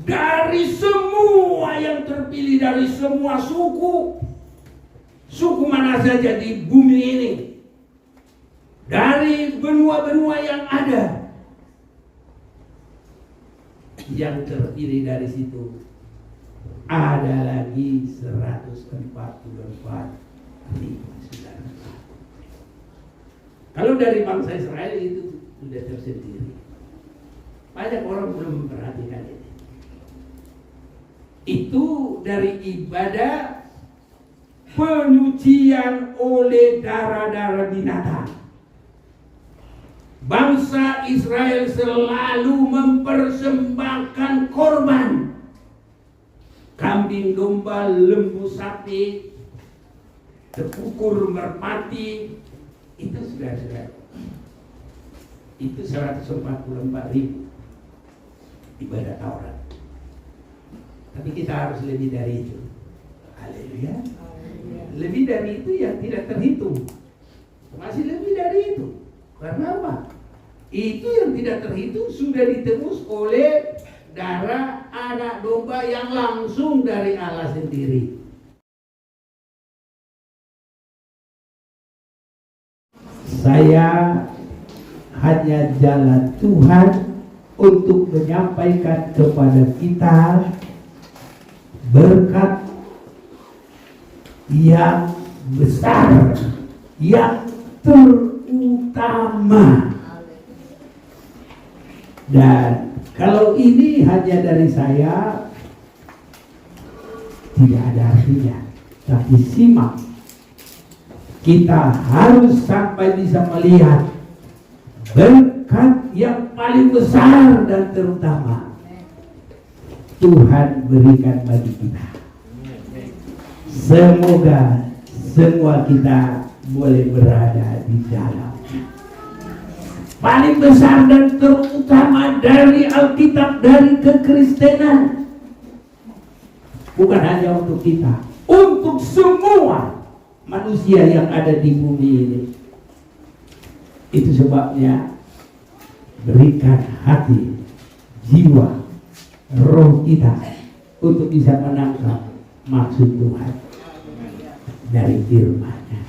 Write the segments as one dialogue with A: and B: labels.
A: dari semua yang terpilih, dari semua suku mana saja di bumi ini, dari benua-benua yang ada, yang terpilih dari situ ada lagi 144 ribu saudara. Kalau dari bangsa Israel itu sudah tersendiri. Banyak orang belum memperhatikan ini. Itu dari ibadah penyucian oleh darah-darah binatang. Bangsa Israel selalu mempersembahkan korban. Kambing, domba, lembu, sapi, terkukur, merpati, itu saudara-saudara. Itu 144 ribu ibadah Taurat. Tapi kita harus lebih dari itu. Haleluya. Lebih dari itu yang tidak terhitung. Masih lebih dari itu. Karena apa? Itu yang tidak terhitung sudah ditebus oleh darah anak domba yang langsung dari Allah sendiri. Saya hanya jalan Tuhan untuk menyampaikan kepada kita berkat yang besar, yang terutama. Dan kalau ini hanya dari saya, tidak ada artinya. Tapi simak, kita harus sampai bisa melihat berkat yang paling besar dan terutama Tuhan berikan bagi kita. Semoga semua kita boleh berada di dalam paling besar dan terutama dari Alkitab, dari kekristenan. Bukan hanya untuk kita, untuk semua manusia yang ada di bumi ini. Itu sebabnya berikan hati, jiwa, roh kita untuk bisa menangkap maksud Tuhan dari firman-Nya.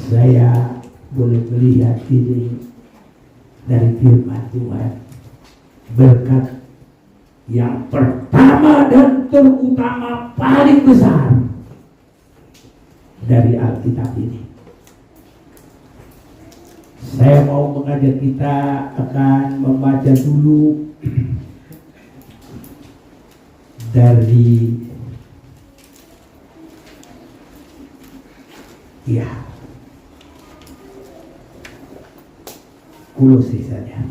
A: Saya boleh melihat ini dari firman Tuhan. Berkat yang pertama dan terutama paling besar dari Alkitab ini. Saya mau mengajak kita akan membaca dulu dari Kolose saja.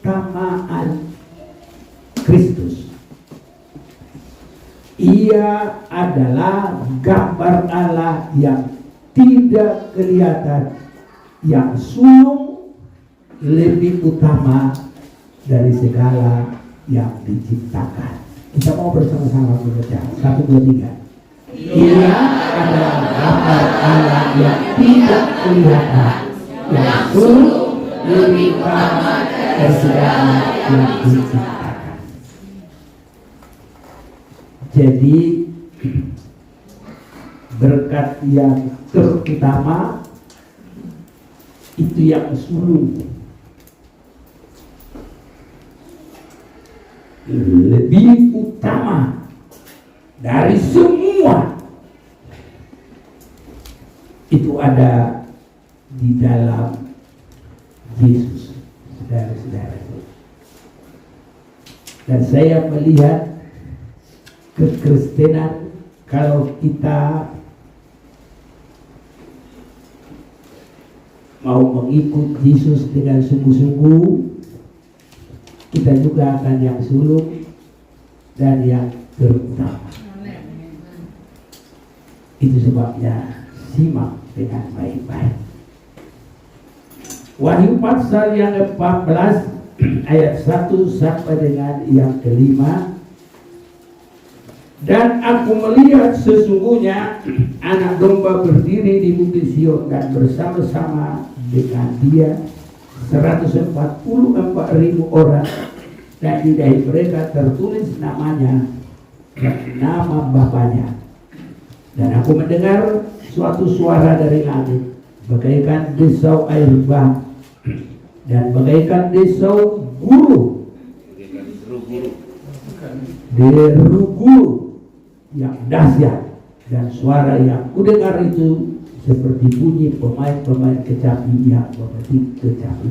A: Keutamaan Kristus. Ia adalah gambar Allah yang tidak kelihatan, yang sulung, lebih utama dari segala yang diciptakan. Kita mau bersama-sama membaca 1, 2, 3. Ia adalah gambar Allah yang tidak kelihatan, yang sulung, lebih utama dari segala yang diciptakan. Jadi berkat yang terutama itu yang sulung, lebih utama dari semua, itu ada di dalam Yesus, saudara-saudara. Dan saya melihat kekristenan, kalau kita mau mengikut Yesus dengan sungguh-sungguh, kita juga akan yang sulung dan yang terutama. Itu sebabnya simak dengan baik-baik. Wahyu pasal yang 14 ayat 1 sampai dengan yang kelima. Dan aku melihat sesungguhnya anak domba berdiri di bukit Sion dan bersama-sama dengan dia 144.000 orang, dan di dahi mereka tertulis namanya dan nama Bapaknya. Dan aku mendengar suatu suara dari langit bagaikan desau air bah dan bagaikan desau guru, deru guru yang dahsyat, dan suara yang kudengar itu seperti bunyi pemain-pemain kecapi yang memetik kecapi.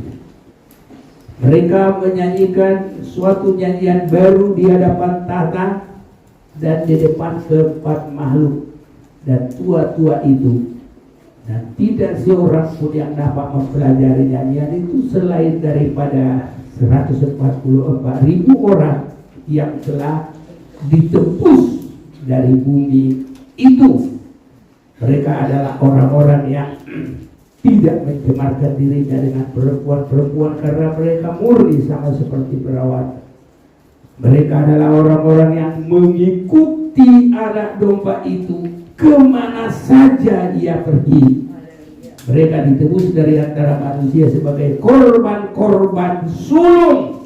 A: Mereka menyanyikan suatu nyanyian baru di hadapan tahta dan di depan keempat makhluk dan tua-tua itu, dan tidak seorang pun yang dapat mempelajari nyanyian itu selain daripada 144.000 orang yang telah ditebus dari bumi itu. Mereka adalah orang-orang yang tidak mencemarkan dirinya dengan perempuan-perempuan karena mereka murni sama seperti perawat. Mereka adalah orang-orang yang mengikuti anak domba itu kemana saja dia pergi. Mereka ditebus dari antara manusia sebagai korban-korban sulung.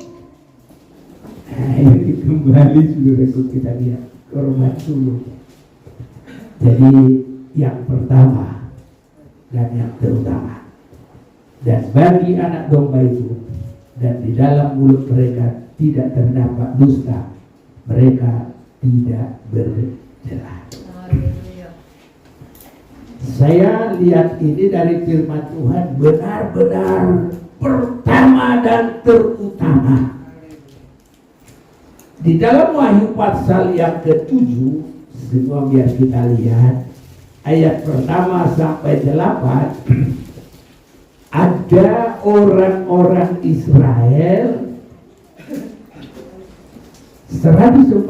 A: Nah, ini kembali saudaraku kita lihat korban sulung. Jadi yang pertama dan yang terutama, dan bagi anak domba itu, dan di dalam mulut mereka tidak terdapat dusta, mereka tidak bercelah. Saya lihat ini dari firman Tuhan benar-benar pertama dan terutama. Di dalam Wahyu pasal yang ke-7, semua biar kita lihat ayat pertama sampai 8, ada orang-orang Israel 144.000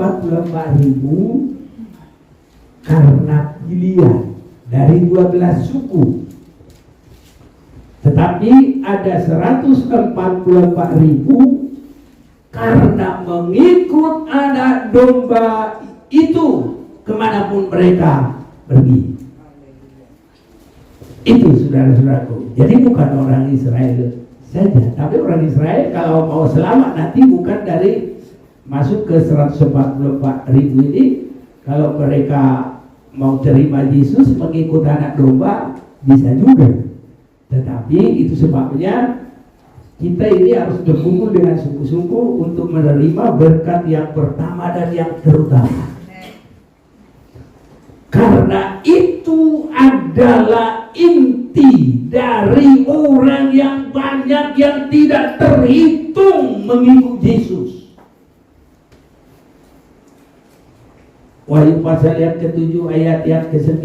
A: karena pilihan dari 12 suku. Tetapi ada 144.000 karena mengikut anak domba itu kemanapun mereka pergi. Itu saudara-saudaraku. Jadi bukan orang Israel saja, tapi orang Israel kalau mau selamat nanti bukan dari masuk ke 144.000 ini. Kalau mereka mau terima Yesus mengikut anak domba bisa juga. Tetapi itu sebabnya kita ini harus berkumpul dengan sungguh-sungguh untuk menerima berkat yang pertama dan yang terutama. Karena itu adalah inti dari orang yang banyak yang tidak terhitung mengikut Yesus. Wahyu pasal yang ke-7 ayat yang ke-9,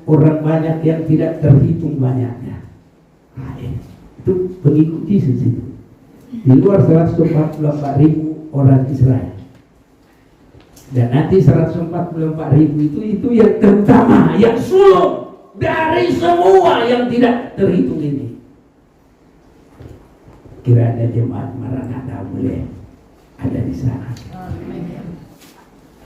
A: orang banyak yang tidak terhitung banyaknya. Nah, itu pengikut Yesus itu. Di luar 144.000 orang Israel. Dan nanti 144.000 itu yang terutama, yang sulung dari semua yang tidak terhitung ini. Kiranya jemaat Maranatha boleh ada di sana.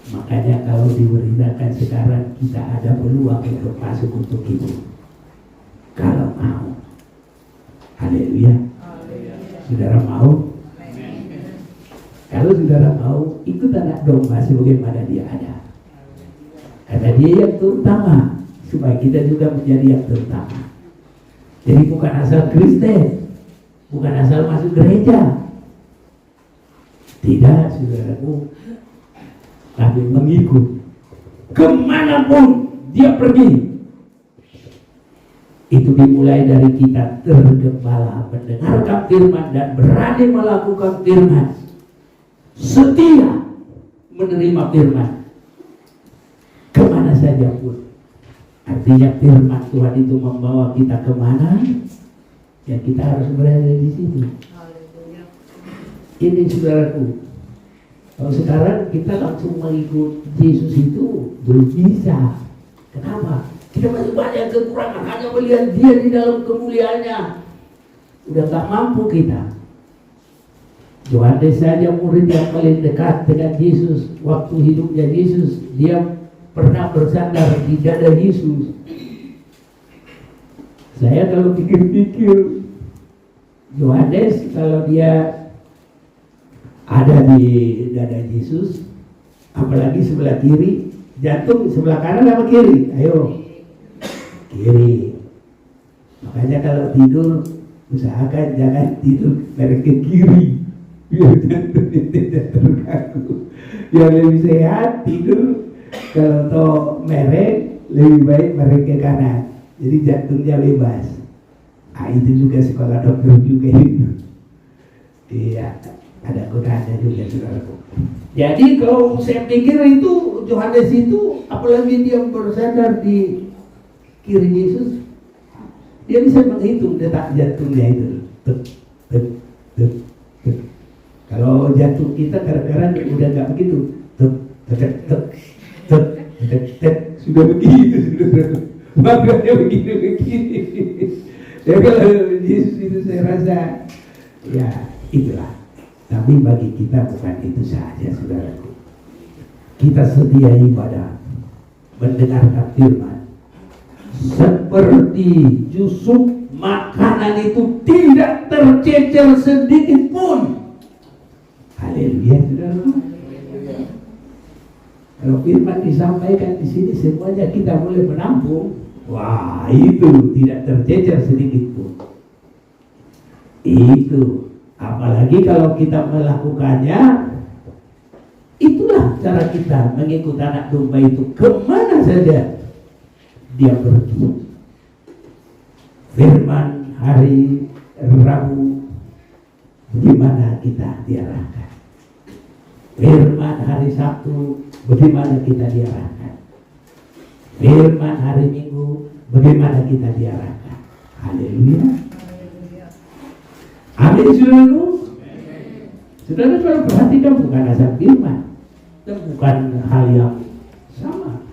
A: Makanya kalau diberitakan sekarang kita ada peluang untuk masuk untuk itu. Kalau mau. Haleluya. Saudara mau? Kalau saudara mau, ikut anak domba sebagaimana dia ada. Karena dia yang terutama, supaya kita juga menjadi yang terutama. Jadi bukan asal Kristen, bukan asal masuk gereja. Tidak, saudaraku, tapi mengikut kemanapun dia pergi. Itu dimulai dari kita tergembala mendengarkan firman dan berani melakukan firman, setia menerima firman kemana saja pun. Artinya firman Tuhan itu membawa kita kemana, ya kita harus berada di situ. Ini saudaraku, kalau sekarang kita langsung mengikut Yesus itu belum bisa. Kenapa? Kita masih banyak kekurangan, hanya melihat dia di dalam kemuliaannya. Udah gak mampu kita. Yohanes saja murid yang paling dekat dengan Yesus. Waktu hidupnya Yesus, dia pernah bersandar di dada Yesus. Saya kalau pikir-pikir, Yohanes kalau dia ada di dada Yesus, apalagi sebelah kiri, jantung sebelah kanan apa kiri? Ayo, kiri. Makanya kalau tidur, usahakan jangan tidur merek ke kiri, biar jantungnya tidak terganggu. Yang lebih sehat tidur kalau toh merek, lebih baik merek ke kanan, jadi jantungnya bebas. Itu juga sekolah dokter juga itu. Iya, ada gunanya juga saudaraku. Jadi kalau saya pikir itu Yohanes itu, apalagi dia bersandar di kiri Yesus, dia bisa menghitung detak jantungnya itu. Tuk, tuk, tuk, tuk. Kalau jantung kita kadang-kadang udah nggak begitu, tuk, tuk, tuk, tuk, tuk, tuk, sudah begitu, sudah makanya begini. Ya kalau Yesus itu saya rasa, ya itulah. Tapi bagi kita bukan itu saja, saudaraku. Kita setia ibadah, mendengarkan firman, seperti Yusuf, makanan itu tidak tercecer sedikit pun. Haleluya, saudaraku. Kalau firman disampaikan di sini, semuanya kita boleh menampung. Wah, itu tidak tercecer sedikit pun. Itu, apalagi kalau kita melakukannya, itulah cara kita mengikut anak domba itu kemana saja dia pergi. Firman hari Rabu, bagaimana kita diarahkan. Firman hari Sabtu, bagaimana kita diarahkan. Firman hari Minggu, bagaimana kita diarahkan. Haleluya. Amin, saudaraku. Saudara kalau perhatikan, bukan asal firman, dan bukan hal yang sama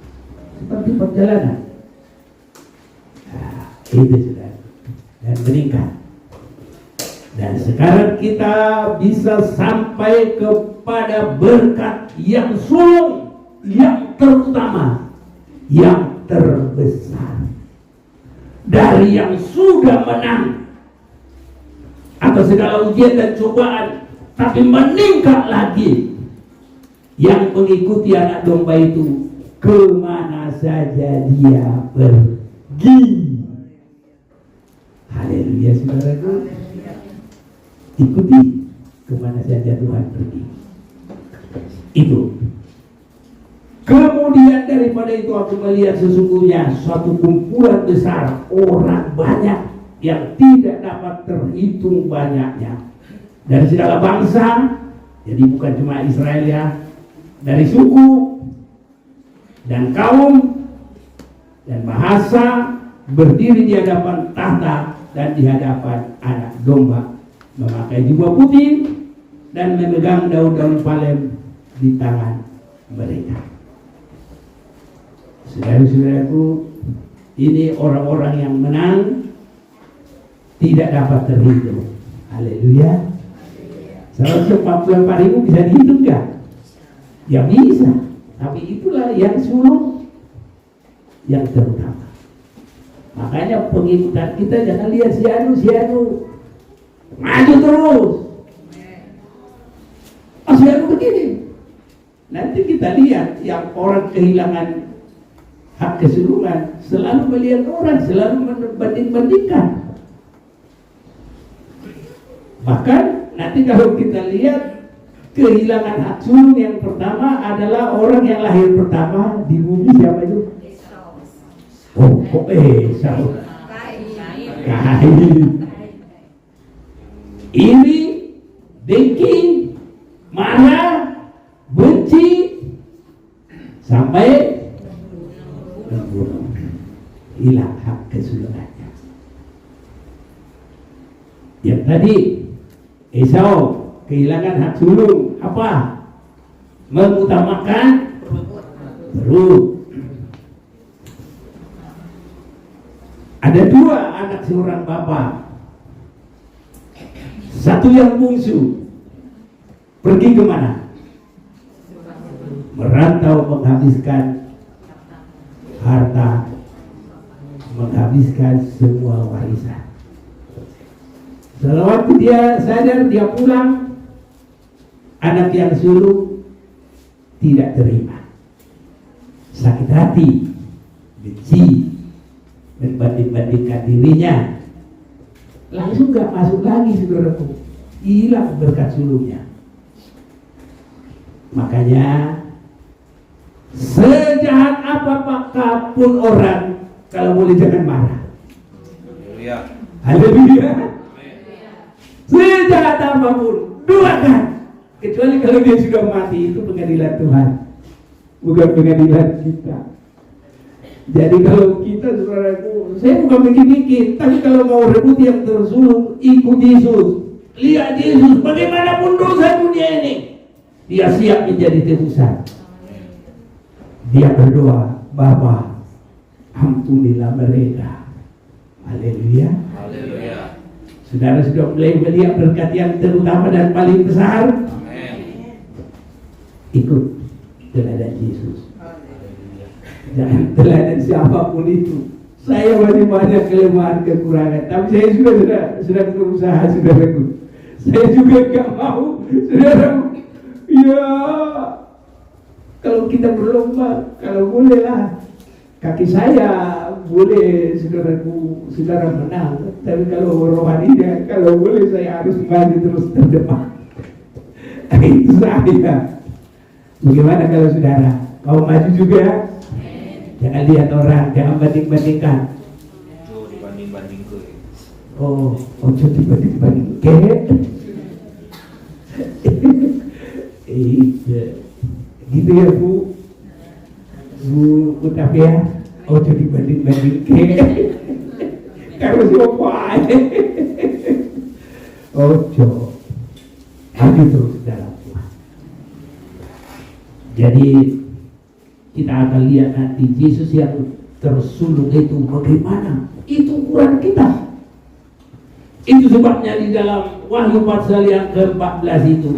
A: seperti perjalanan. Nah, itu saudara, dan meningkat. Dan sekarang kita bisa sampai kepada berkat yang sulung, yang terutama, yang terbesar dari yang sudah menang atas segala ujian dan cobaan, tapi meningkat lagi, yang mengikuti anak domba itu kemana saja dia pergi. Haleluya, saudaraku. Ikuti kemana saja Tuhan pergi. Itu. Kemudian daripada itu aku melihat sesungguhnya suatu kumpulan besar orang banyak yang tidak dapat terhitung banyaknya, dari segala bangsa, jadi bukan cuma Israel ya, dari suku dan kaum dan bahasa, berdiri di hadapan tahta dan di hadapan anak domba, memakai jubah putih dan memegang daun-daun palem di tangan mereka. Saudara-saudaraku, ini orang-orang yang menang tidak dapat terhitung. Haleluya. 144.000 bisa dihitung gak? Ya bisa. Tapi itulah yang sulung, yang terutama. Makanya pengikutan kita jangan lihat si anu maju terus. Si anu begini. Nanti kita lihat yang orang kehilangan hak keseluruhan, selalu melihat orang, selalu membanding-bandingkan. Bahkan nanti kalau kita lihat kehilangan hak sulung yang pertama adalah orang yang lahir pertama di bumi, siapa itu? Esau. Kain. Iri, dengki, marah, benci, sampai membunuh. Hilang hak kesulungannya. Yang tadi Esau kehilangan hak sulung apa? Mengutamakan perut. Ada dua anak seorang bapak, satu yang bungsu, Pergi kemana? Merantau, menghabiskan harta, menghabiskan semua warisan. Setelah waktu dia sadar, dia pulang, anak yang sulung tidak terima, sakit hati, benci, membanding-bandingkan dirinya. Langsung gak masuk lagi, saudaraku, hilang berkat sulungnya. Makanya sejahat apapun orang, kalau boleh jangan marah. Haleluya. Sejahat apapun, doakan. Kecuali kalau dia sudah mati, itu pengadilan Tuhan, bukan pengadilan kita. Jadi kalau kita, saudaraku, saya bukan mikir-mikir, tapi kalau mau rebut yang tersulung, ikut Yesus, lihat Yesus, bagaimanapun dosa dunia ini, dia siap menjadi tebusan. Dia berdoa, Bapa, ampunilah mereka. Haleluya. Haleluya. Saudara sudah mulai melihat berkat yang terutama dan paling besar. Amin. Ikut teladan Yesus. Jangan teladan siapapun itu. Saya masih banyak kelemahan, kekurangan, tapi saya sudah berusaha, saudaraku. Saya juga gak mau, saudaraku. Ya, kalau kita berlomba, kalau bolehlah, kaki saya boleh, saudaraku, saudara menang. Tapi kalau rohaninya, kalau boleh saya harus maju terus terdepan. Itu saya. Bagaimana kalau saudara mau maju juga? Jangan lihat orang, jangan banding-bandingkan. Dibanding-banding ke. Oh, dibanding-banding ke. Gitu ya Bu Utapia. Dibanding-banding ke. Kalau siapa aja. Maju terus dalam Tuhan. Jadi kita akan lihat nanti Yesus yang tersulung itu bagaimana. Itu ukuran kita. Itu sebabnya di dalam Wahyu pasal yang ke-14 itu,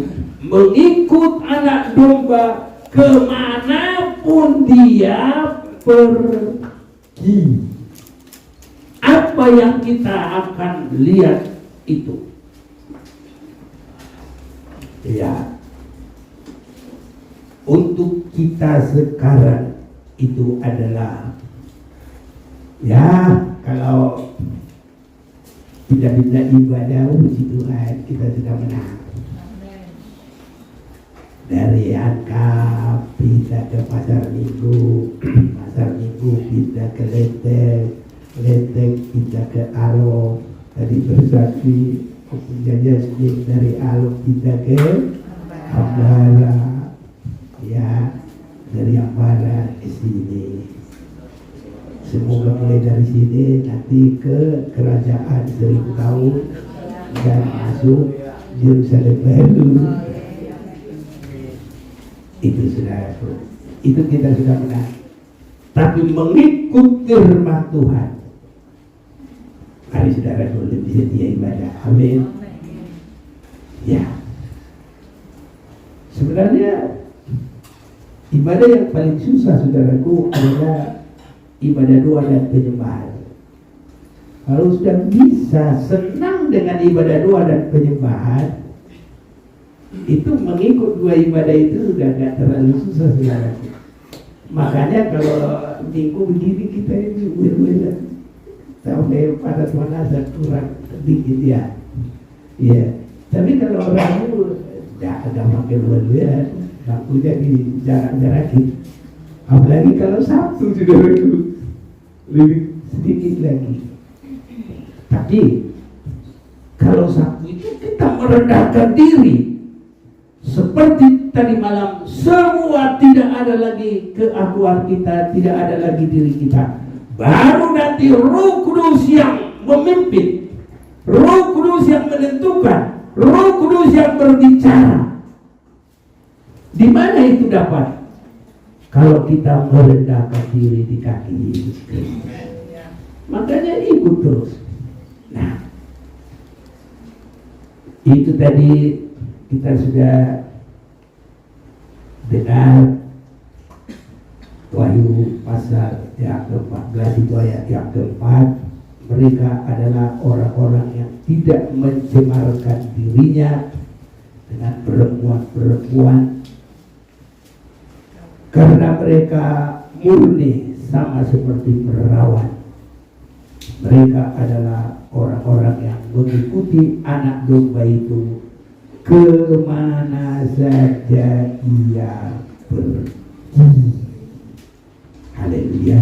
A: mengikut anak domba kemanapun dia pergi. Apa yang kita akan lihat itu? Ya, untuk kita sekarang itu adalah, ya, kalau tidak bisa ibadah, puji Tuhan, kita sudah menang. Dari Angkap bisa ke pasar minggu, pasar minggu bisa ke Lenteng bisa ke Alok, tadi bersaksi punya Senin dari Alok bisa ke Ambara, ya, dari Ambara ke sini. Semoga mulai dari sini nanti ke kerajaan 1000 tahun dan masuk Yerusalem baru. Itu sudah, itu kita sudah menang. Tapi mengikut firman Tuhan, mari saudara lebih setia ibadah. Amin. Ya, sebenarnya ibadah yang paling susah, saudaraku, adalah ibadah doa dan penyembahan. Kalau sudah bisa senang dengan ibadah doa dan penyembahan, itu mengikut dua ibadah itu sudah gak terlalu susah, saudaraku. Makanya kalau minggu begini kita ini berbeda sampai pada Tuhan azan kurang dikit ya. Iya. Tapi kalau orang itu tidak pakai luar-luar, waktunya dijarak-jarakin. Apalagi kalau Sabtu sudah lebih sedikit lagi. Tapi kalau Sabtu itu kita merendahkan diri. Seperti tadi malam, semua tidak ada lagi keakuan kita, tidak ada lagi diri kita. Baru nanti Roh Kudus yang memimpin, Roh Kudus yang menentukan, Roh Kudus yang berbicara. Di mana itu dapat? Kalau kita merendahkan diri di kaki Yesus Kristus. Makanya ikut terus. Nah, itu tadi kita sudah Dengar Wahyu pasal yang ke-14 itu ayat yang keempat, mereka adalah orang-orang yang tidak mencemarkan dirinya dengan perempuan-perempuan, karena mereka murni sama seperti perawan. Mereka adalah orang-orang yang mengikuti anak domba itu kemana saja ia pergi. Haleluya.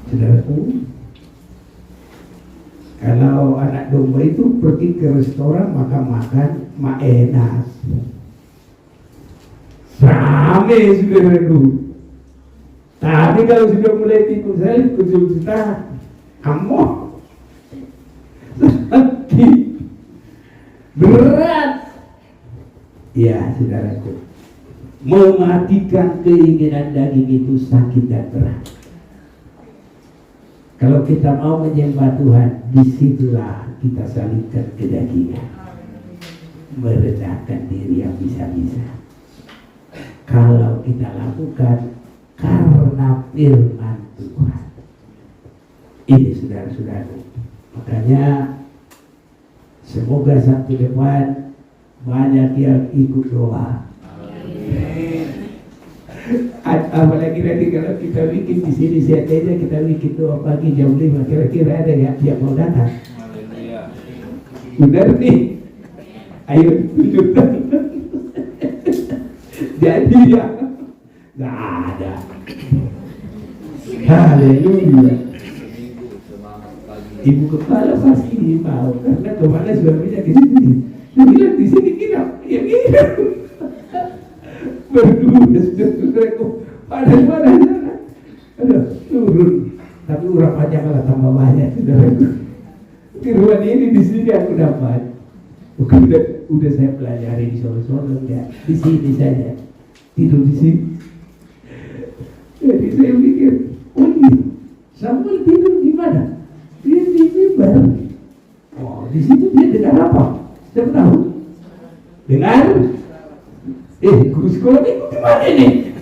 A: Saudaraku, kalau anak domba itu pergi ke restoran maka makan enak, rame saudaraku. Tapi kalau sudah mulai tikus salib, kunjung kita amoh sakit berat. Ya saudaraku, mematikan keinginan daging itu sakit dan berat. Kalau kita mau menyembah Tuhan, disitulah kita salibkan kedagingan, merendahkan diri yang bisa-bisa. Kalau kita lakukan karena firman Tuhan, ini saudara-saudara, makanya semoga Sabtu depan banyak yang ikut doa. Apalagi nanti kalau kita bikin di sini saja, kita bikin doa pagi jam 5, kira-kira ada yang mau datang? Benar nih, ayo tunjukkan. Jadi ya nggak ada. Haleluya. Ibu kepala pasti mau, karena kemarin sudah banyak di sini. Dia bilang di sini kira, ya kira. Berdua saudara-saudaraku, panas-panas sana. Aduh, turun. Tapi urap aja malah tambah banyak saudaraku. Firman ini di sini aku dapat. Bukan udah saya pelajari di Solo-Solo ya. Di sini saja. Tidur di sini. Jadi saya pikir, oh iya, Samuel tidur di mana? Dia di mimbar. Oh, di situ dia dengar apa? Siapa tahu? Dengar? Guru sekolah ini di mana nih?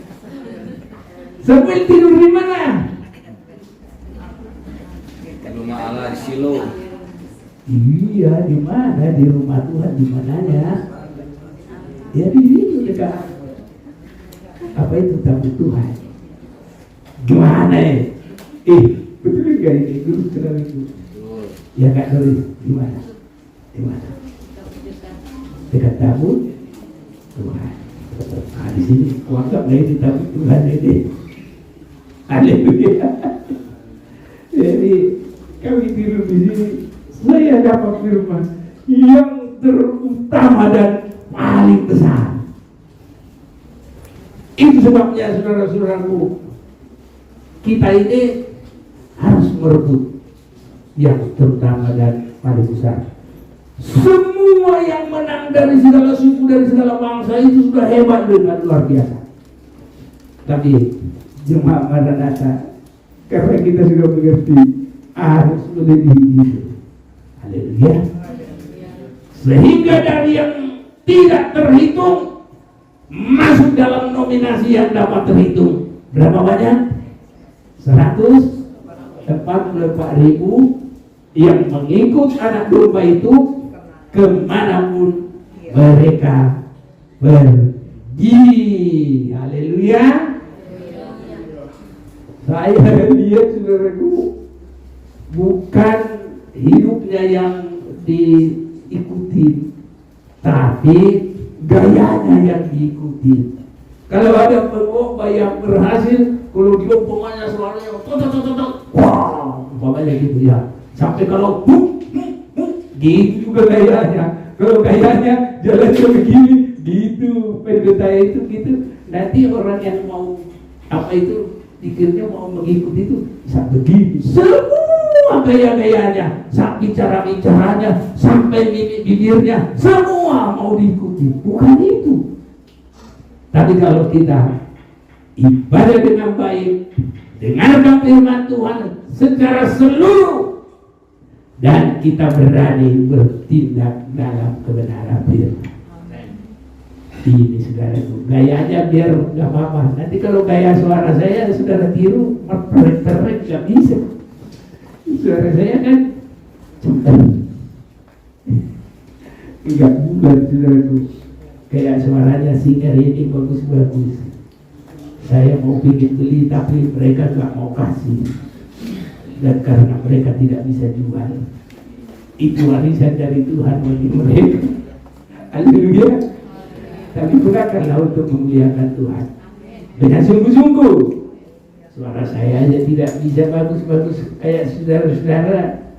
A: Samuel tidur di mana?
B: Di rumah Allah di Silo.
A: Iya, di mana? Di rumah Tuhan, di mananya? Ya di situ dekat. Apa itu tabut Tuhan? Gimana ya? Betul enggak ini guru sekolah itu? Ya Kak Doris, di mana? Di mana? Dekat tabut Tuhan. Nah, di sini kuanggap nggak ini tabut Tuhan ini. Haleluya. Jadi kami tidur di sini, saya dapat firman yang terutama dan paling besar. Itu sebabnya saudara-saudaraku, kita ini harus merebut yang terutama dan paling besar. Semua yang menang dari segala suku, dari segala bangsa itu sudah hebat dengan luar biasa. Tapi jemaat Maranatha, karena kita sudah mengerti, harus melebihi itu. Haleluya. Sehingga dari yang tidak terhitung masuk dalam nominasi yang dapat terhitung. Berapa banyak? 144.000 yang mengikut anak domba itu kemanapun mereka pergi. Haleluya. Saya lihat saudaraku, bukan hidupnya yang diikuti, tapi gayanya yang diikuti. Kalau ada pengkhotbah yang berhasil, kalau dia umpamanya suaranya wah, umpamanya gitu ya. Sampai kalau gitu juga gayanya. Kalau gayanya jalannya begini, gitu. Pendeta itu gitu. Nanti orang yang mau apa itu pikirnya mau mengikuti itu bisa begini. Semua gaya-gayanya, sampai bicaranya, sampai mimik bibirnya, semua mau diikuti. Bukan itu. Tapi kalau kita ibadah dengan baik, dengarkan firman Tuhan secara seluruh, dan kita berani bertindak dalam kebenaran firman, Ini saudara itu gayanya biar nggak apa-apa. Nanti kalau gaya suara saya saudara tiru, terek nggak bisa. Suara saya kan cepat, nggak bulan saudara itu. Kayak suaranya singer ini bagus-bagus. Saya mau bikin beli tapi mereka nggak mau kasih. Dan karena mereka tidak bisa jual, itu warisan dari Tuhan bagi mereka. Haleluya. Tapi gunakanlah untuk memuliakan Tuhan dengan sungguh-sungguh. Suara saya aja tidak bisa bagus-bagus kayak saudara-saudara.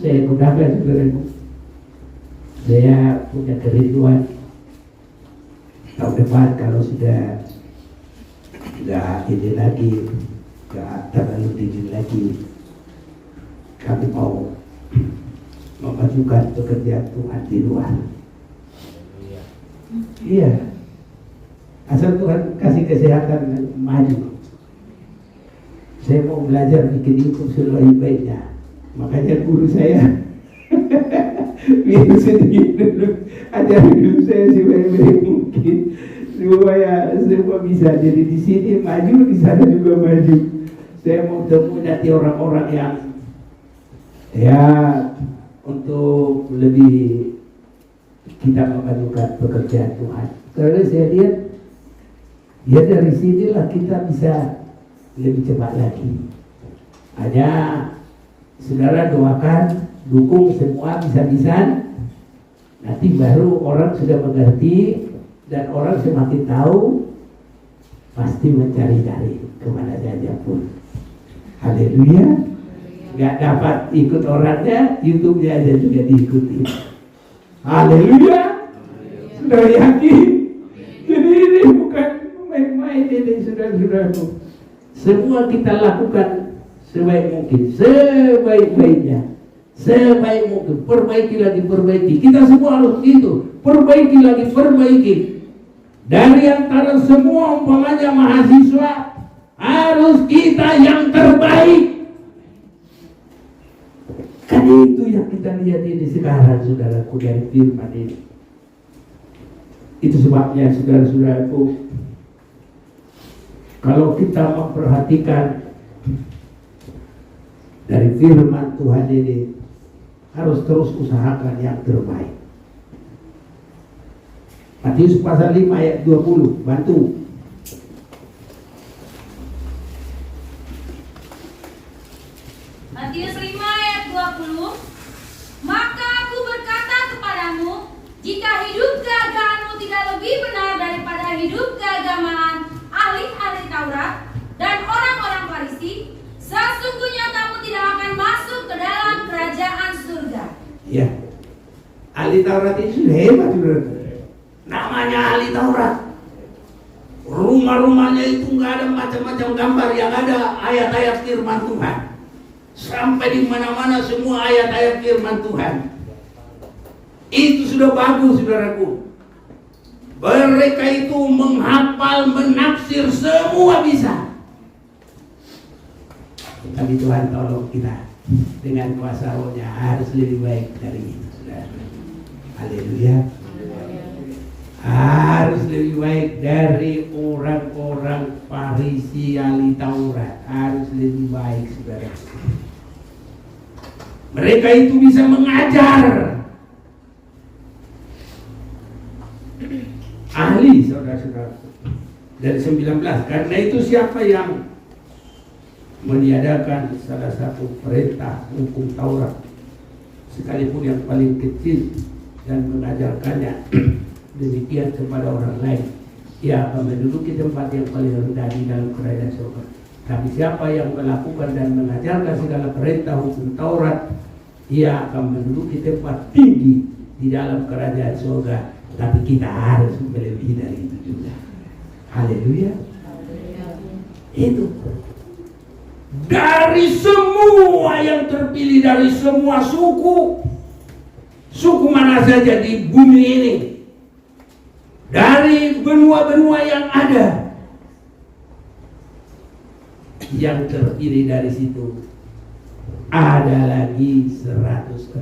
A: Saya gunakan saudaraku. Saya punya kerinduan tahun depan kalau sudah nggak ini lagi, nggak terlalu dingin lagi, kami mau memajukan pekerjaan Tuhan di luar. Iya, asal Tuhan kasih kesehatan dan maju. Saya mau belajar bikin YouTube sebaik-baiknya. Makanya guru saya biar sedikit dulu ajar hidup saya sebaik-baik mungkin supaya semua bisa. Jadi di sini maju, di sana juga maju. Saya mau temu nanti orang-orang yang ya untuk lebih kita memajukan pekerjaan Tuhan. Karena saya lihat ya dari sinilah kita bisa lebih cepat lagi. Hanya saudara doakan, dukung semua bisa-bisan. Nanti baru orang sudah mengerti dan orang semakin tahu, pasti mencari-cari kemana saja pun. Haleluya. Gak dapat ikut orangnya, YouTube-nya aja juga diikuti. Haleluya. Sudah yakin? Jadi ini bukan main-main ini saudara-saudaraku. Semua kita lakukan sebaik mungkin, sebaik-baiknya, sebaik mungkin. Perbaiki lagi, perbaiki. Kita semua harus gitu. Perbaiki lagi, perbaiki. Dari antara semua umpamanya mahasiswa, harus kita yang terbaik. Kan itu yang kita lihat ini sekarang saudaraku dari firman ini. Itu sebabnya saudara-saudaraku, kalau kita memperhatikan dari firman Tuhan ini, harus terus usahakan yang terbaik. Matius pasal 5 ayat 20, bantu.
C: Matius 5 ayat 20, maka aku berkata kepadamu, jika hidup keagamaanmu tidak lebih benar daripada hidup keagamaan ahli-ahli Taurat dan orang-orang Farisi, sesungguhnya kamu tidak akan masuk ke dalam kerajaan surga.
A: Ya, ahli Taurat itu hebat saudara. Namanya ahli Taurat. Rumah-rumahnya itu nggak ada macam-macam gambar, yang ada ayat-ayat firman Tuhan. Sampai di mana-mana semua ayat-ayat firman Tuhan. Itu sudah bagus saudaraku. Mereka itu menghafal, menafsir, semua bisa. Tapi Tuhan tolong kita dengan kuasa Roh-Nya harus lebih baik dari itu, saudara. Haleluya. Harus lebih baik dari orang-orang Farisi ahli Taurat. Harus lebih baik, saudara. Mereka itu bisa mengajar. Ahli, saudara-saudara. Dari 19. Karena itu siapa yang meniadakan salah satu perintah hukum Taurat, sekalipun yang paling kecil, dan mengajarkannya demikian kepada orang lain, ia akan menduduki tempat yang paling rendah di dalam kerajaan surga. Tapi siapa yang melakukan dan mengajarkan segala perintah hukum Taurat, ia akan menduduki tempat tinggi di dalam kerajaan surga. Tapi kita harus melebihi dari itu juga. Haleluya. Itu dari semua yang terpilih, dari semua suku mana saja di bumi ini, dari benua-benua yang ada, yang terpilih dari situ ada lagi 144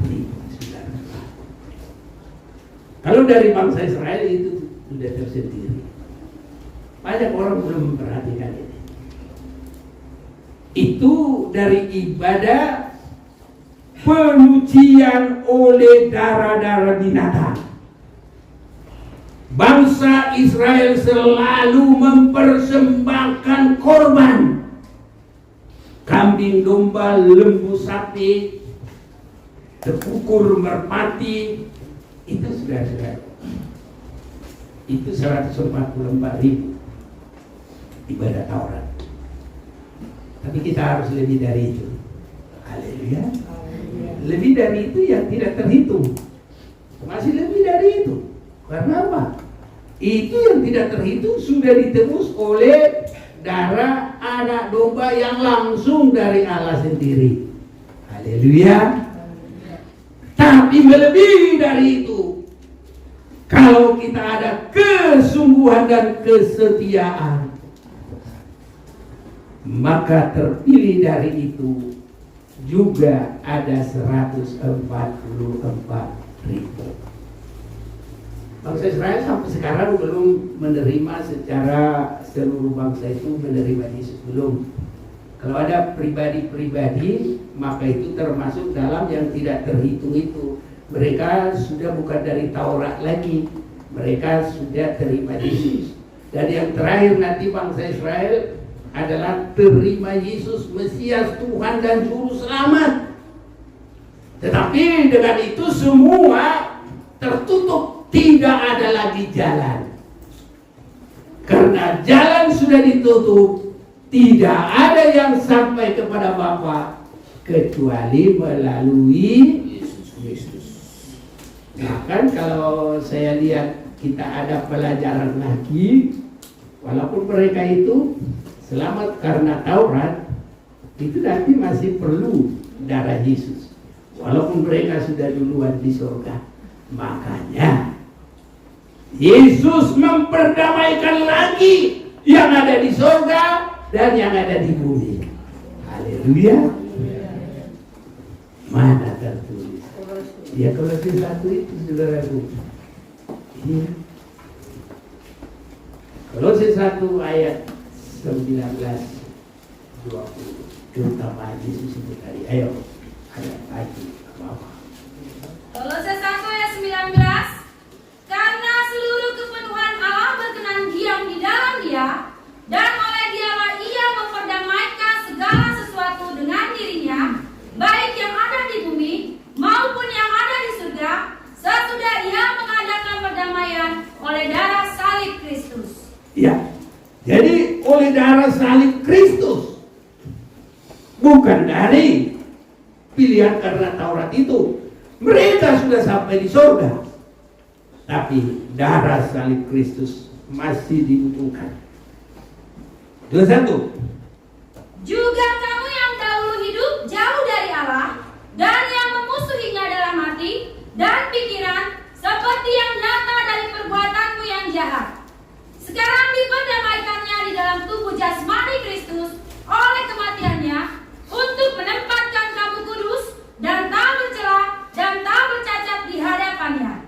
A: ribu saudara. Kalau dari bangsa Israel itu sudah tersendiri. Banyak orang belum memperhatikan ini. Itu dari ibadah penyucian oleh darah-darah binatang. Bangsa Israel selalu mempersembahkan korban. Kambing, domba, lembu, sapi, terkukur, merpati. Itu sudah. Itu 144.000 ibadah Taurat. Tapi kita harus lebih dari itu. Haleluya. Lebih dari itu yang tidak terhitung. Masih lebih dari itu. Karena apa? Itu yang tidak terhitung sudah ditebus oleh darah anak domba yang langsung dari Allah sendiri. Haleluya. Tapi melebihi dari itu, kalau kita ada kesungguhan dan kesetiaan, maka terpilih dari itu juga ada 144.000. Bangsa Israel sampai sekarang belum menerima secara seluruh bangsa itu menerima Yesus, belum. Kalau ada pribadi-pribadi, maka itu termasuk dalam yang tidak terhitung itu. Mereka sudah bukan dari Taurat lagi, mereka sudah terima Yesus. Dan yang terakhir nanti bangsa Israel adalah terima Yesus Mesias, Tuhan dan Juru Selamat. Tetapi dengan itu semua tertutup. Tidak ada lagi jalan. Karena jalan sudah ditutup, tidak ada yang sampai kepada Bapa kecuali melalui Yesus. Bahkan kalau saya lihat kita ada pelajaran lagi, walaupun mereka itu selamat karena Taurat, itu nanti masih perlu darah Yesus. Walaupun mereka sudah duluan di surga. Makanya Yesus memperdamaikan lagi yang ada di surga dan yang ada di bumi. Haleluya. Mana tertulis? Ya Kolose 1 itu saudaraku. Iya. Kolose 1 ayat 19-20. Terutama Yesus itu tadi. Ayo, ayat lagi bawah.
C: Kolose 1 ayat 19. Karena seluruh kepenuhan Allah berkenan diam di dalam Dia, dan oleh Dialah Ia memperdamaikan segala sesuatu dengan dirinya, baik yang ada di bumi maupun yang ada di surga, sesudah Ia mengadakan perdamaian oleh darah salib Kristus.
A: Ya, jadi oleh darah salib Kristus, bukan dari pilihan karena Taurat itu. Mereka sudah sampai di surga. Tapi darah salib Kristus masih dibutuhkan. 21.
C: Juga kamu yang dahulu hidup jauh dari Allah, dan yang memusuhinya dalam hati dan pikiran, seperti yang nyata dari perbuatanmu yang jahat, sekarang diperdamaikannya di dalam tubuh jasmani Kristus oleh kematiannya, untuk menempatkan kamu kudus dan tak bercela dan tak bercacat di hadapannya.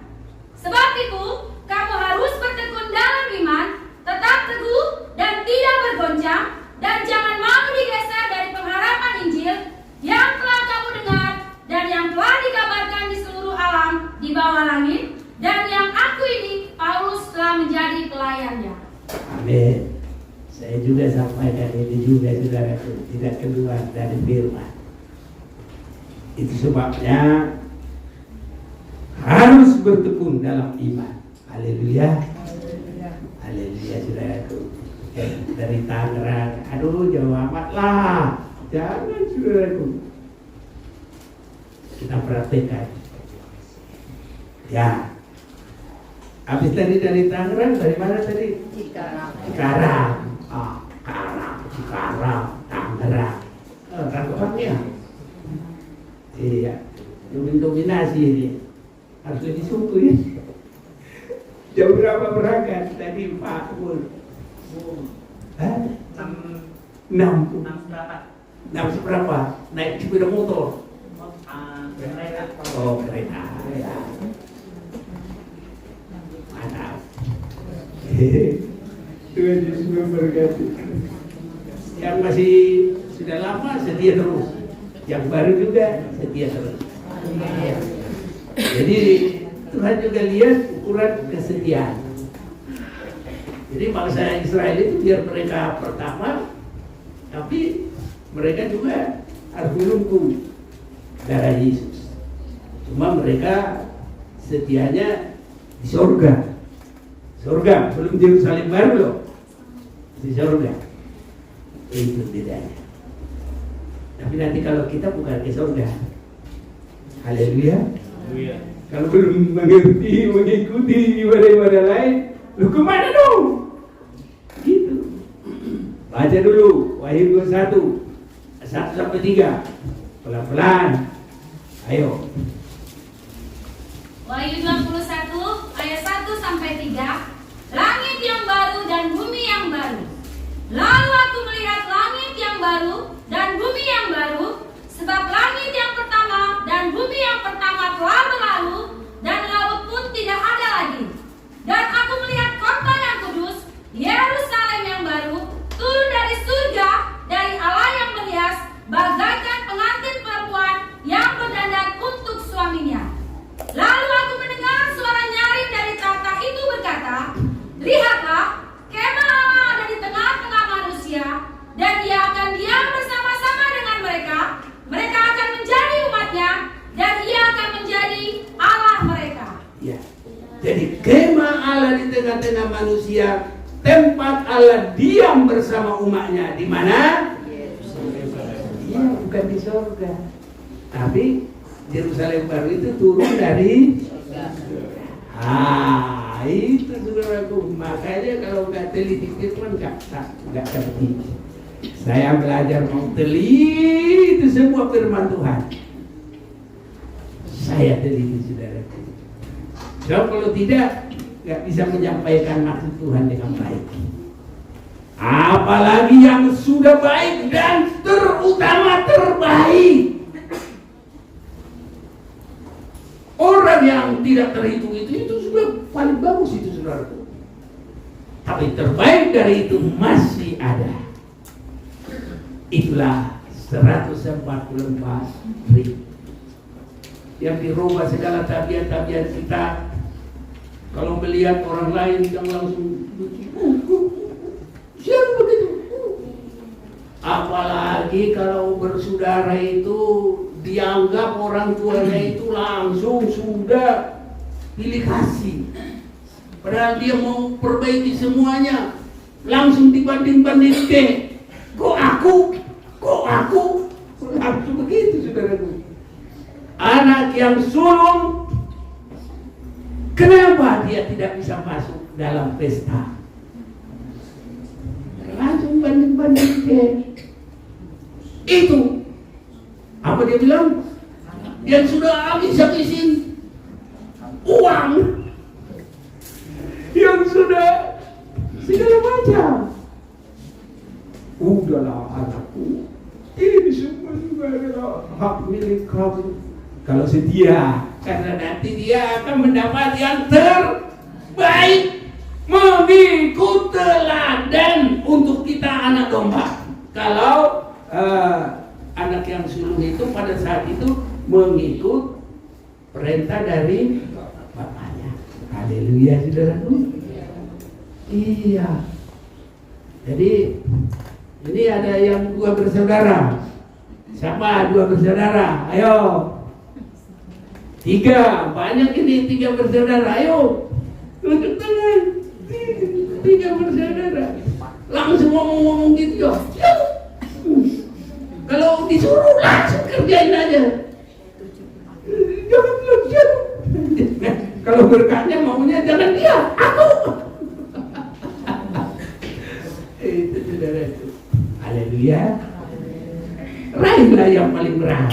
C: Sebab itu, kamu harus bertekun dalam iman, tetap teguh dan tidak bergoncang, dan jangan mau digeser dari pengharapan Injil yang telah kamu dengar dan yang telah dikabarkan di seluruh alam di bawah langit, dan yang aku ini, Paulus, telah menjadi pelayannya.
A: Amin. Saya juga sampaikan ini juga, saudaraku, tidak keluar dari firman. Itu sebabnya harus bertekun dalam iman. Haleluya. Haleluya, saudaraku. Dari Tangerang, aduh jauh amat lah. Jangan, saudaraku. Kita perhatikan. Ya. Habis tadi dari Tangerang, dari mana tadi? Cikarang. Cikarang, Tangerang. Rangkupannya. Iya. Dominasi ini. Harus lebih suku ya. Jam berapa berangkat? Tadi 40. 6 seberapa? Naik sepeda motor?
D: Kereta.
A: Oh, kereta. Ya. Tuhan Yesus memberkati. Yang masih sudah lama setia terus, yang baru juga setia terus. Jadi Tuhan juga lihat ukuran kesetiaan. Jadi bangsa Israel itu biar mereka pertama, tapi mereka juga harus menunggu darah Yesus. Cuma mereka setianya di surga. Surga, belum Yerusalem baru loh. Di surga. Itu bedanya. Tapi nanti kalau kita bukan ke surga. Haleluya. Kalau belum mengerti, mengikuti ibadah-ibadah lain, lu kemana dong? Gitu. Baca dulu Wahyu 21 sampai 3. Pelan-pelan. Ayo.
C: Wahyu 21 ayat 1 sampai 3. Langit yang baru dan bumi yang baru. Lalu aku melihat langit yang baru dan bumi yang baru, sebab langit yang pertama dan bumi yang pertama telah berlalu, dan laut pun tidak ada lagi. Dan aku melihat kota yang kudus, Yerusalem yang baru, turun dari surga, dari Allah yang berhias, bagaikan pengantin perempuan yang berdandan untuk suaminya. Lalu aku mendengar suara nyaring dari tahta itu berkata, lihatlah, kemah Allah ada di tengah-tengah manusia, dan Dia akan diam bersama-sama dengan mereka. Mereka akan menjadi umatnya, dan Ia akan menjadi Allah mereka.
A: Ya. Jadi kemah Allah di tengah-tengah manusia, tempat Allah diam bersama umatnya. Di mana? Ya, bukan di surga. Tapi Yerusalem baru itu turun dari itu saudaraku. Makanya kalau nggak teliti firman nggak ngerti. Saya belajar mau teliti semua firman Tuhan. Saya teliti saudaraku. Sebab kalau tidak nggak bisa menyampaikan maksud Tuhan dengan baik. Apalagi yang sudah baik dan terutama terbaik. Orang yang tidak terhitung itu sudah paling bagus itu saudaraku. Tapi terbaik dari itu masih ada. Itulah 144.000 yang dirubah segala tabiat-tabiat kita. Kalau melihat orang lain yang langsung siapa begitu? Apalagi kalau bersaudara itu dianggap orang tuanya itu langsung sudah pilih kasih. Padahal dia mau perbaiki semuanya, langsung dibanding-bandingkan. Kok aku? Langsung begitu saudaraku. Anak yang sulung, kenapa dia tidak bisa masuk dalam pesta? Langsung banding-bandingkan. Itu apa dia bilang? Yang sudah habis-habisin uang, yang sudah segala macam. Udahlah anakku, ini semua juga adalah hak milik kamu. Kalau setia, karena nanti dia akan mendapat yang terbaik, mengikut teladan untuk kita anak domba. Kalau anak yang sulung itu pada saat itu mengikut perintah dari bapaknya. Haleluya saudaraku. Iya. Jadi ini ada yang 2 bersaudara. Siapa 2 bersaudara? Ayo. 3, banyak ini 3 bersaudara. Ayo. Tunjuk tangan. 3 bersaudara. Langsung ngomong-ngomong gitu ya. Kalau disuruh langsung kerjain aja. Jangan bilang. Kalau berkatnya maunya jangan dia, aku. Itu saudara itu. Haleluya. Raihlah yang paling berat.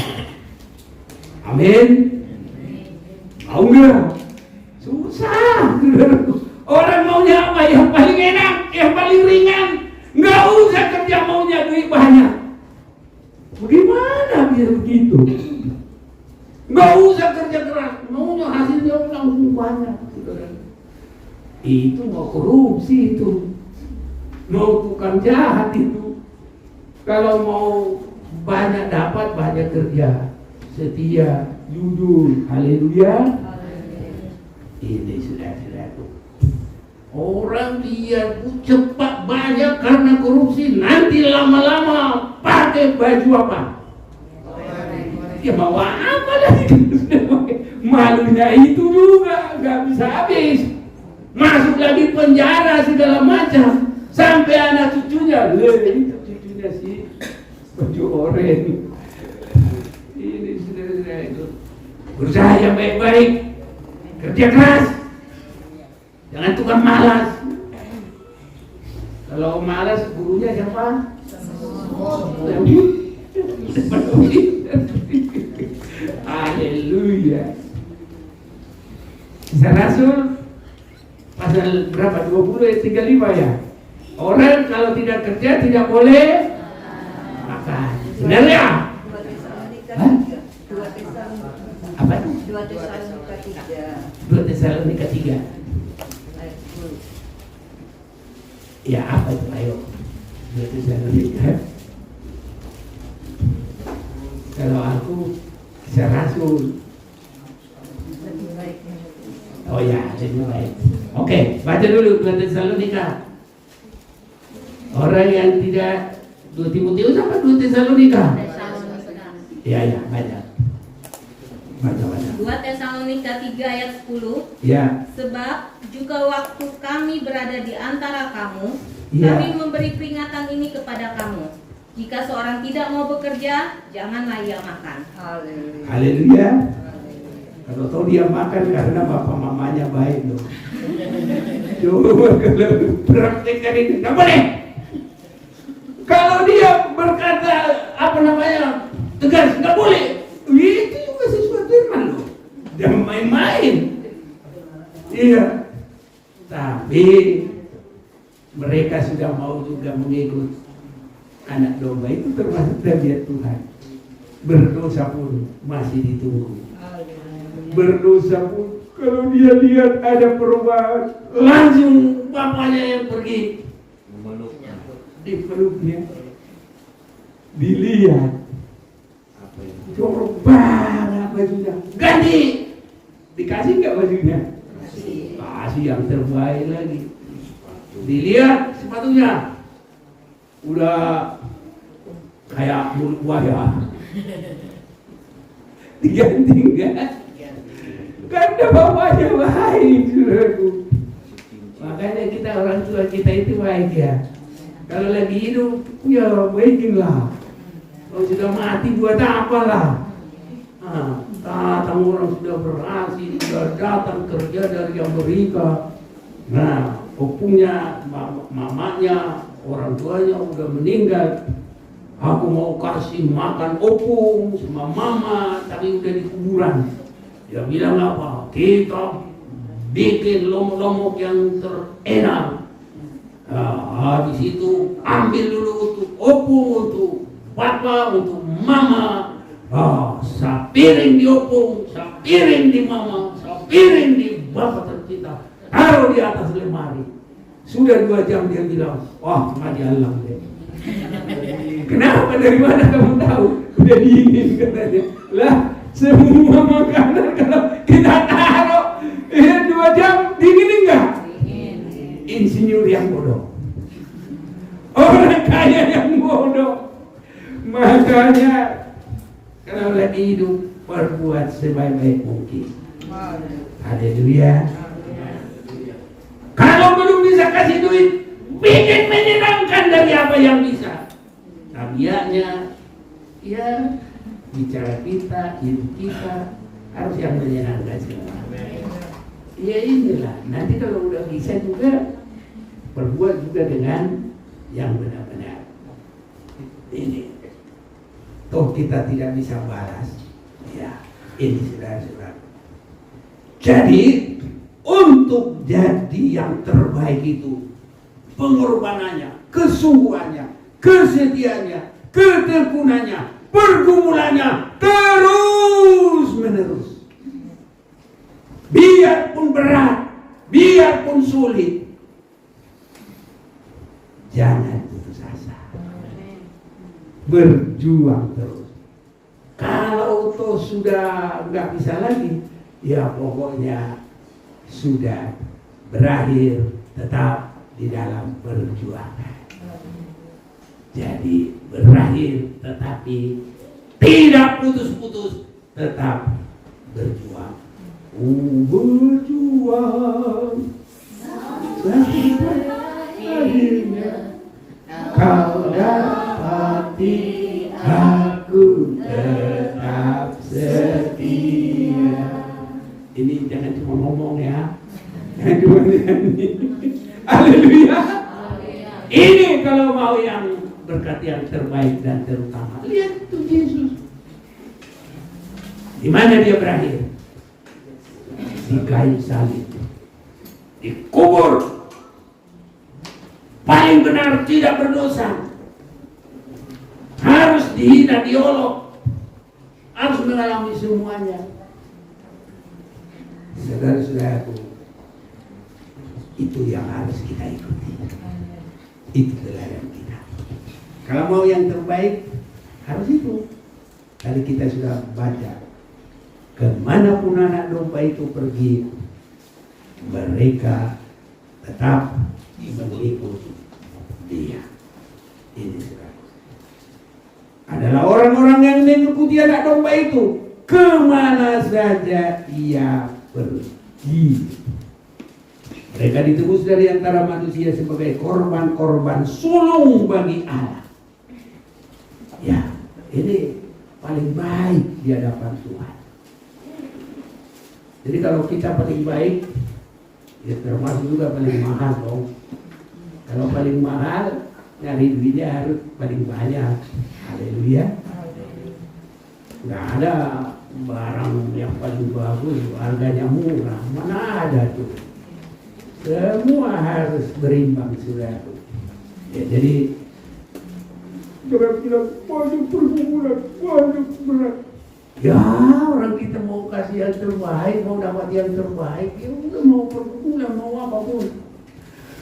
A: Amin. Mau nggak? Susah. Orang maunya apa? Yang paling enak, yang paling ringan. Nggak usah kerja maunya duit banyak. Bagaimana biar begitu? Nggak usah kerja keras, maunya hasilnya langsung banyak. Itu mau korupsi itu, mau tukang jahat itu. Kalau mau banyak dapat, banyak kerja, setia, jujur, haleluya. Ini saudara-saudaraku, orang biar cepat banyak karena korupsi, nanti lama-lama pakai baju apa? Ya mau apa lagi? Malunya itu juga nggak bisa habis. Masuk lagi penjara segala macam, sampai anak cucunya, itu cucunya si baju oranye. Ini saudara-saudara itu, berusaha yang baik-baik, kerja keras, jangan tukang malas. Kalau malas gurunya siapa? Haleluya. Kisah Rasul pasal berapa? 20 ayat 35 ya. Orang kalau tidak kerja tidak boleh makan. Benar ya? Apa itu? 2 Tesalonika 3. Ya apa itu? Ayo. 2 Tesalonika. Kalau aku Kisah Rasul. Oh ya, lebih baik. Oke, baca dulu 2 Tesalonika. Orang yang tidak 2 Timotius apa 2 Tesalonika? Ya, baca. Baca.
C: 2 Tesalonika 3 ayat 10.
A: Ya.
C: Sebab juga waktu kami berada di antara kamu,
A: Ya.
C: kami memberi peringatan ini kepada kamu. Jika seorang tidak mau bekerja, janganlah ia makan.
A: Haleluya. Kalau tahu dia makan karena bapak mamanya baik loh. Coba kalau praktekkan itu, nggak boleh. Kalau dia berkata tegas, nggak boleh. Itu juga sesuatu yang loh. Jangan main-main. Iya. Tapi mereka sudah mau juga mengikut anak domba, itu termasuk tabiat Tuhan. Berdosa pun masih ditunggu. Berdosa pun kalau dia lihat ada perubahan, langsung bapaknya yang pergi dipeluknya, dilihat coba bajunya, ganti, dikasih nggak bajunya? Kasih yang terbaik lagi. Dilihat sepatunya, udah kayak mulut buaya, diganti enggak? Karena bapaknya baik, saudaraku. Makanya kita orang tua kita itu baik ya. Kalau lagi hidup, ya baikinlah. Kalau sudah mati buat apalah? Datang orang sudah berhasil, sudah datang kerja dari Amerika. Nah, opungnya, mamanya, orang tuanya udah meninggal. Aku mau kasih makan opung sama mama, tapi udah di kuburan. Dia bilang apa? Kita bikin lomok-lomok yang terenak. Nah, habis itu ambil dulu untuk opung, untuk papa, untuk mama. Sapiring di opung, sapiring di mama, sapiring di bapak tercinta. Taruh di atas lemari. Sudah 2 jam dia bilang, wah nggak dialang deh. Kenapa? Dari mana kamu tahu? Udah dingin katanya. Lah, semua makanan kalau kita taruh 2 jam dingin enggak? Insinyur yang bodoh, orang kaya yang bodoh. Makanya kalau lagi hidup berbuat sebaik-baik mungkin. Haleluya. Kalau belum bisa kasih duit, bikin menyenangkan dari apa yang bisa. Tabiatnya, ya bicara kita, hidup kita harus yang menyenangkan semua. Ya inilah. Nanti kalau udah bisa juga berbuat juga dengan yang benar-benar. Ini. Toh kita tidak bisa balas. Ya, ini saudara-saudara. Jadi untuk jadi yang terbaik itu pengorbanannya, kesungguhannya, kesetiaannya, ketekunannya, pergumulannya terus menerus. Biarpun berat, biarpun sulit, jangan putus asa. Berjuang terus. Kalau toh sudah nggak bisa lagi, ya pokoknya sudah berakhir, tetap di dalam perjuangan. Jadi berakhir tetapi tidak putus-putus, tetap berjuang. Berjuang sampai akhirnya kau dapati aku tetap setia. Ini jangan cuma ngomong ya, jangan cuma nyanyi. Haleluya. Ini kalau mau yang berkat yang terbaik dan terutama. Lihat tuh Yesus. Di mana dia berakhir? Di kayu salib, dikubur. Paling benar tidak berdosa, harus dihina, diolok, harus mengalami semuanya. Saudara-saudaraku, itu yang harus kita ikuti. Itu teladan kita. Kalau mau yang terbaik, harus itu. Tadi kita sudah baca, kemanapun anak domba itu pergi, mereka tetap mengikuti dia. Ini saudara, adalah orang-orang yang mengikuti anak domba itu kemana saja ia pergi. Mereka ditebus dari antara manusia sebagai korban-korban sulung bagi Allah. Ya, ini paling baik di hadapan Tuhan. Jadi kalau kita paling baik, ya termasuk juga paling mahal dong. Kalau paling mahal, nyari duitnya harus paling banyak. Haleluya. Nggak ada barang yang paling bagus, harganya murah. Mana ada tuh? Semua harus berimbang, saudara. Ya, jadi jangan bilang banyak pergumulan, banyak berat. Ya, orang kita mau kasih yang terbaik, mau dapat yang terbaik, ya udah mau pergumulan, mau apapun.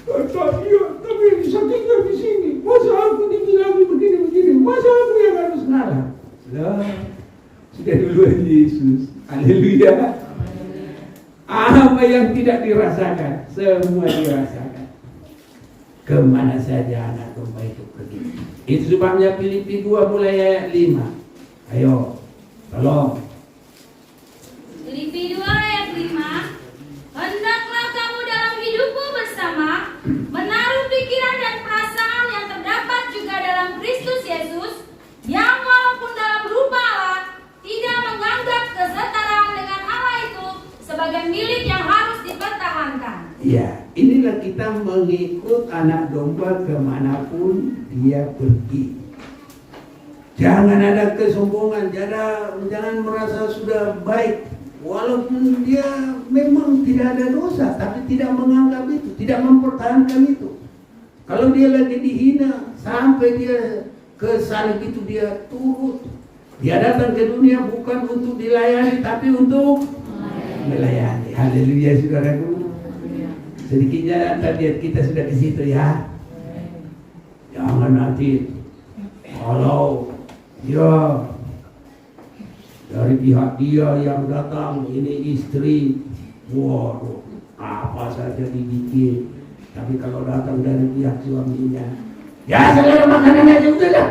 A: Iya, tapi sakitnya di sini. Masa aku dibilang begini-begini? Masa aku yang harus ngalah? Sudah duluan Yesus. Haleluya. Apa yang tidak dirasakan, semua dirasakan. Kemana saja anak domba itu pergi. Itu sebabnya Filipi 2 mulai ayat 5. Ayo, tolong.
C: Filipi 2 ayat 5. Hendaklah kamu dalam hidupmu bersama menaruh pikiran dan perasaan yang terdapat juga dalam Kristus Yesus, yang walaupun dalam rupa Allah tidak menganggap kesetaraan dengan Allah itu sebagai milik yang harus dipertahankan.
A: Ya, inilah kita mengikut anak domba kemanapun dia pergi. Jangan ada kesombongan, jangan merasa sudah baik. Walaupun dia memang tidak ada dosa, tapi tidak menganggap itu, tidak mempertahankan itu. Kalau dia lagi dihina, sampai dia ke salib itu dia turut. Dia datang ke dunia bukan untuk dilayani, tapi untuk melayani. Haleluya, saudaraku. Sedikitnya tadi kita sudah ke situ ya. Jangan nanti kalau dia dari pihak dia yang datang, ini istri, waduh, apa saja dibikin. Tapi kalau datang dari pihak suaminya, ya selera makanannya aja udah lah.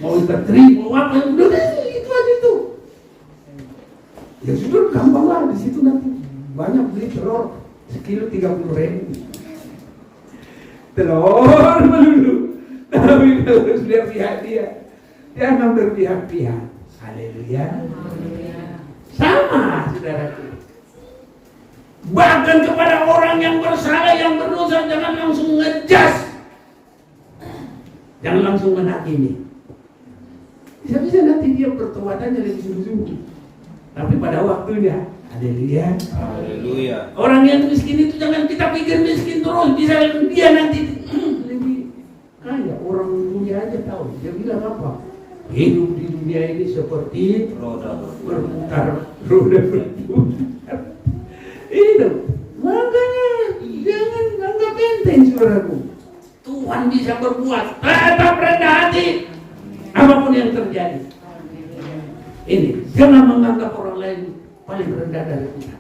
A: Mau ikan teri, mau apa, udah itu aja itu. Ya sudah, gampang lah di situ nanti. Banyak beli telur, sekilo 30.000. Telur melulu. Tapi kalau sudah pihak dia, jangan berpihak-pihak. Haleluya. Sama, saudaraku. Bahkan kepada orang yang bersalah, yang berdosa, jangan langsung ngejas. Jangan langsung menghakimi. Bisa-bisa nanti dia pertobatannya lebih sungguh-sungguh. Tapi pada waktunya, haleluya.
B: Haleluya.
A: Orang yang miskin itu jangan kita pikir miskin terus. Bisa dia nanti lebih kaya. Orang dunia aja tahu. Dia bilang apa? Hidup di dunia ini seperti
B: Roda
A: berputar, roda berputar. Itu. Makanya jangan anggap enteng saudaraku. Tuhan bisa berbuat. Tetap rendah hati. Apapun yang terjadi. Ini, jangan menganggap orang lain paling rendah dari kita.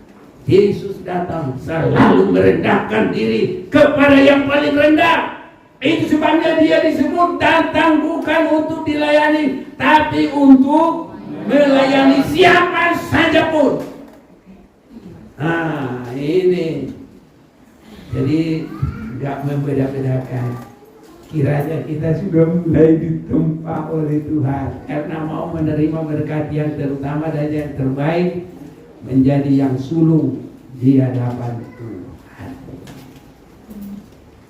A: Yesus datang selalu merendahkan diri kepada yang paling rendah. Itu sebabnya dia disebut datang bukan untuk dilayani, tapi untuk melayani siapa saja pun. Nah, ini. Jadi nggak membeda-bedakan. Kiranya kita sudah mulai ditempa oleh Tuhan karena mau menerima berkat yang terutama dan yang terbaik, menjadi yang sulung di hadapan Tuhan.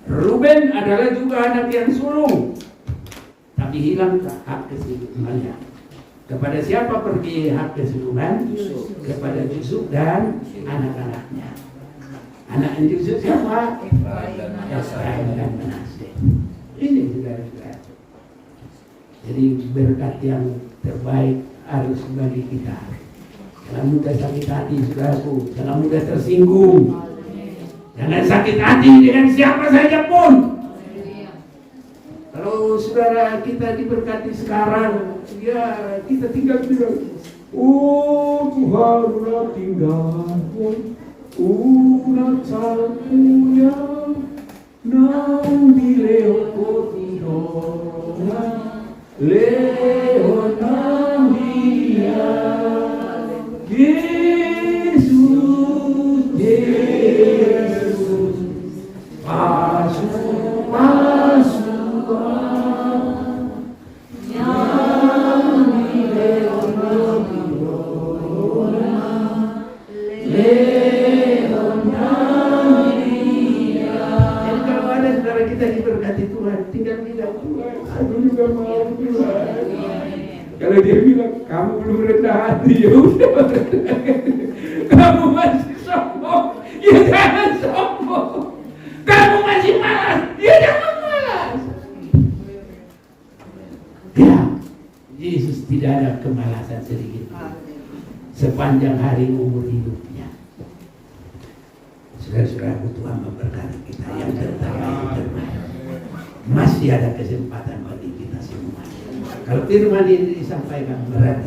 A: Ruben adalah juga anak yang sulung, tapi hilang hak kesulungannya. Kepada siapa pergi hak kesulungan? Kepada Yusuf dan anak-anaknya. Anak Yusuf siapa? Efraim dan Manasye. Ini saudara-saudara. Jadi berkat yang terbaik harus bagi kita. Jangan mudah sakit hati, saudaraku. Jangan mudah tersinggung. Jangan sakit hati dengan siapa saja pun. Kalau saudara kita diberkati sekarang, ya kita tinggal bilang, oh Tuhanlah tinggalku, unatsakunya, nang di leokotidona, leonang dia. Yesus, Yesus, masuk, masuk, yang di leonang, leonang dia. Jadi kalau ada saudara kita diberkati Tuhan, tinggal bilang, Tuhan, aku juga mau Tuhan. Kalau dia bilang, kamu belum rendah hati, ya udah. Kamu masih sombong, ya jangan sombong. Kamu masih malas, ya jangan malas. Ya, Yesus tidak ada kemalasan sedikit sepanjang hari umur hidupnya. Saudara-saudara, Tuhan memberkati kita yang terbaik. Masih ada kesempatan bagi kita semua. Kalau firman ini disampaikan berarti